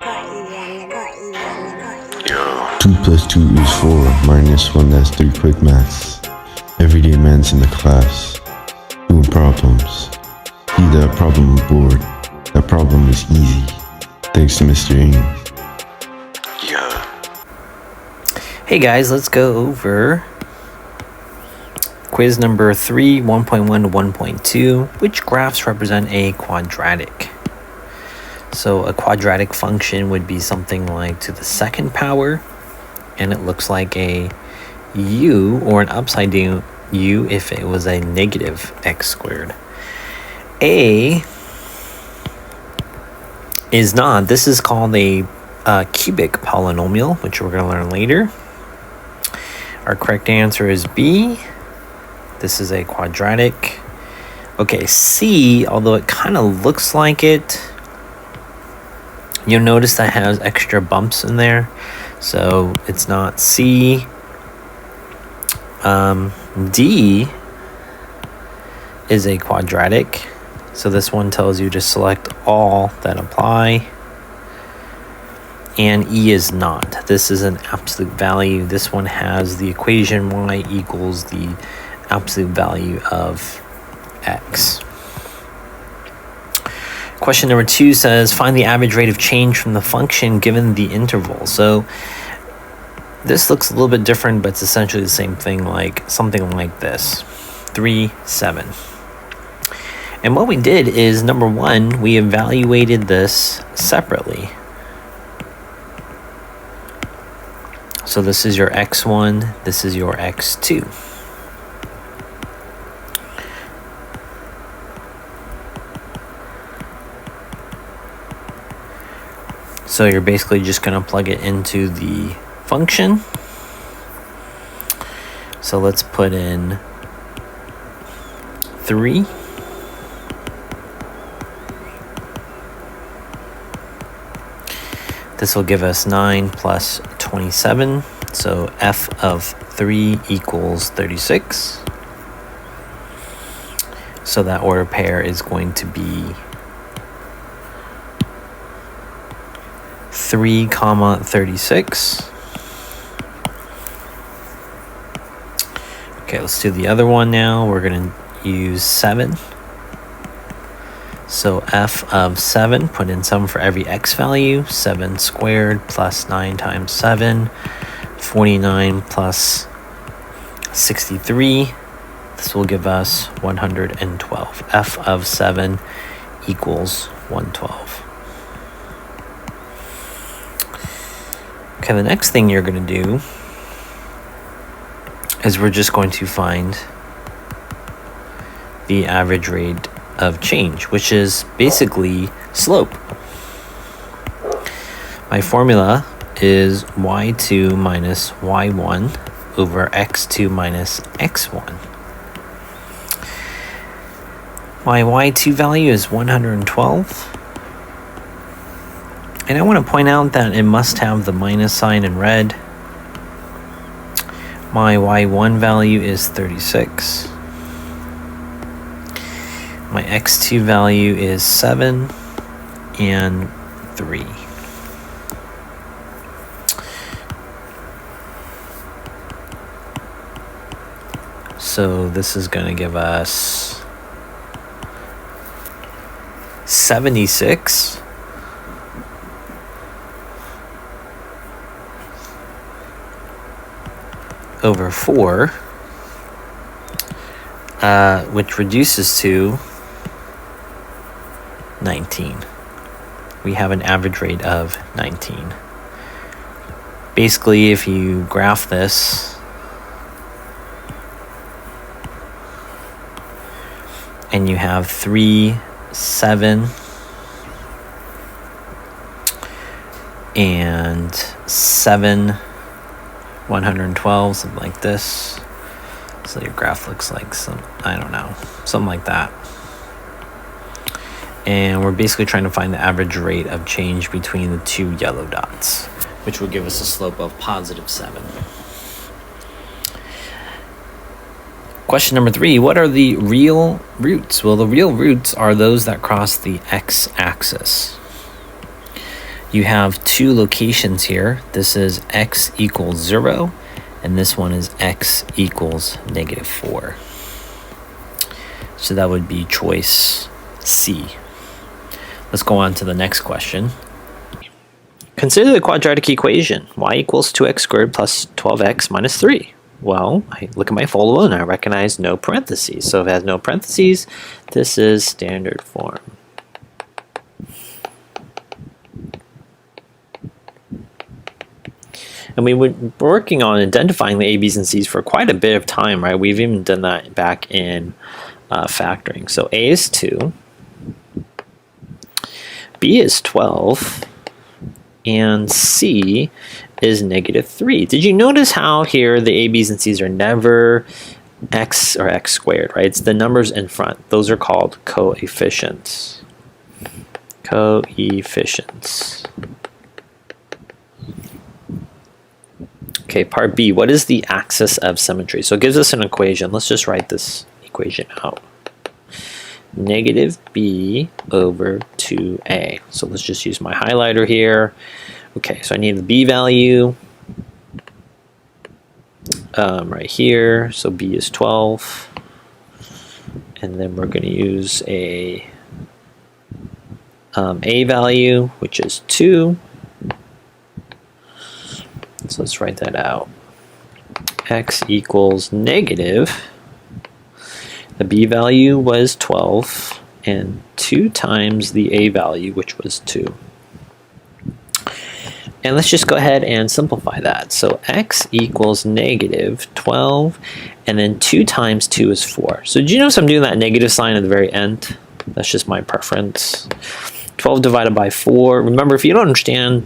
2 plus 2 is 4, minus 1, that's 3 quick maths. Everyday man's in the class, doing problems. See that problem board, that problem is easy, thanks to Mr. Aim. Yeah. Hey guys, let's go over quiz number 3, 1.1 to 1.2. Which graphs represent a quadratic? So a quadratic function would be something like to the second power, and it looks like a u or an upside down u if it was a negative x squared. A is not. This is called a cubic polynomial, which we're going to learn later. Our correct answer is B. This is a quadratic. Okay, C, although it kind of looks like it, you'll notice that has extra bumps in there. So it's not C. D is a quadratic. So this one tells you to select all that apply. And E is not. This is an absolute value. This one has the equation y equals the absolute value of x. Question number 2 says, find the average rate of change from the function given the interval. So this looks a little bit different, but it's essentially the same thing, like something like this, 3, 7. And what we did is, number 1, we evaluated this separately. So this is your x1, this is your x2. So you're basically just going to plug it into the function. So let's put in 3. This will give us 9 plus 27. So f of 3 equals 36. So that order pair is going to be 3, 36. Okay, let's do the other one now. We're going to use 7. So f of 7, put in 7 for every x value. 7 squared plus 9 times 7, 49 plus 63. This will give us 112. F of 7 equals 112. Okay, the next thing you're going to do is we're just going to find the average rate of change, which is basically slope. My formula is y2 minus y1 over x2 minus x1. My y2 value is 112. And I want to point out that it must have the minus sign in red. My y1 value is 36. My x2 value is 7 and 3. So this is going to give us 76 over 4, which reduces to 19. We have an average rate of 19. Basically, if you graph this and you have 3, 7, and 7, 112, something like this. So your graph looks like something like that. And we're basically trying to find the average rate of change between the two yellow dots, which will give us a slope of positive 7. Question number 3, what are the real roots? Well, the real roots are those that cross the x-axis. you have two locations here. This is x equals 0, and this one is x equals -4. So that would be choice C. Let's go on to the next question. Consider the quadratic equation, y equals 2x squared plus 12x minus 3. Well, I look at my folder and I recognize no parentheses. So if it has no parentheses, this is standard form. And we were working on identifying the A, B's, and C's for quite a bit of time, right? We've even done that back in factoring. So A is 2, B is 12, and C is -3. Did you notice how here the A, B's, and C's are never x or x squared, right? It's the numbers in front. Those are called coefficients. Coefficients. Okay, part B, what is the axis of symmetry? So it gives us an equation. Let's just write this equation out. -b over 2a. So let's just use my highlighter here. Okay, so I need the b value right here. So b is 12. And then we're going to use a value, which is 2. So let's write that out. X equals negative. The b value was 12, and 2 times the a value, which was 2. And let's just go ahead and simplify that. So x equals -12, and then 2 times 2 is 4. So did you notice I'm doing that negative sign at the very end? That's just my preference. 12 divided by 4. Remember, if you don't understand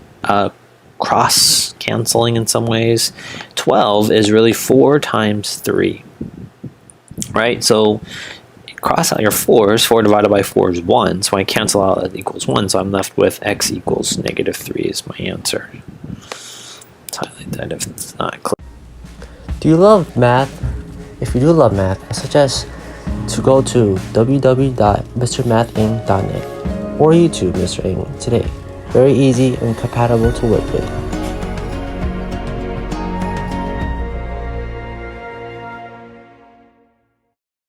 cross canceling in some ways, 12 is really 4 times 3, right? So cross out your 4s. 4 divided by 4 is 1, so I cancel out that equals 1, so I'm left with x equals -3 is my answer. Let's highlight that if it's not clear. Do you love math? If you do love math, I suggest to go to www.mrmathinc.net or YouTube Mr. Ing today. Very easy and compatible to work with.